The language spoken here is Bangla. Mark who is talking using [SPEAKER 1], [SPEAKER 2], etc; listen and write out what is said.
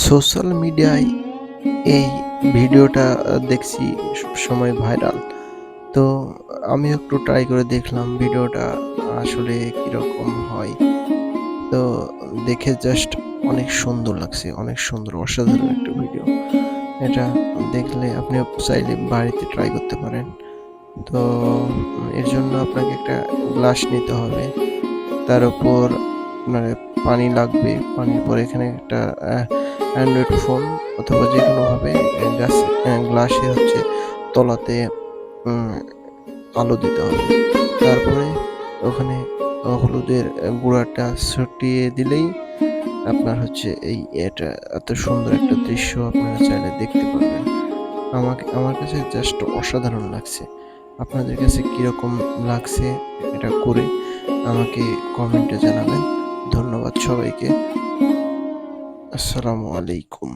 [SPEAKER 1] সোশ্যাল মিডিয়ায় এই ভিডিওটা দেখছি সবসময় ভাইরাল। তো আমিও একটু ট্রাই করে দেখলাম ভিডিওটা আসলে কিরকম হয়। তো দেখে জাস্ট অনেক সুন্দর লাগছে। অনেক সুন্দর অসাধারণ একটা ভিডিও। এটা দেখলে আপনিও চাইলে বাড়িতে ট্রাই করতে পারেন। তো এর জন্য আপনাকে একটা গ্লাস নিতে হবে। তার উপর মানে পানি লাগবে। পানির পরে এখানে একটা অ্যান্ড্রয়েড ফোন অথবা যেকোনোভাবে গ্লাসে হচ্ছে তলাতে উম আলো দিতে হবে। তারপরে ওখানে হলুদের গুঁড়াটা ছিটিয়ে দিলেই আপনার হচ্ছে এটা এত সুন্দর একটা দৃশ্য আপনারা চাইলে দেখতে পারবেন। আমার কাছে জাস্ট অসাধারণ লাগছে। আপনাদের কাছে কিরকম লাগছে এটা করে আমাকে কমেন্টে জানাবেন। ধন্যবাদ সবাইকে। আসসালামু আলাইকুম।